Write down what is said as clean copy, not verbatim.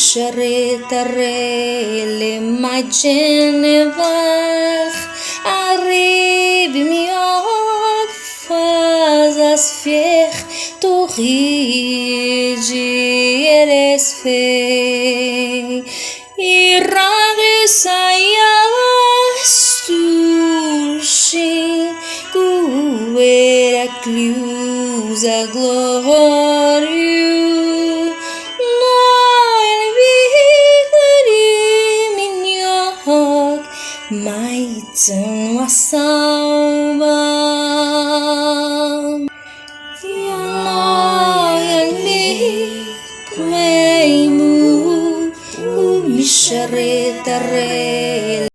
Sharetare mai genevach arrive miog faz as fier torrigi eres fei iragresaias tushi guera clusa glória Maitan wasalba Yanayani Kweimu Umisharetare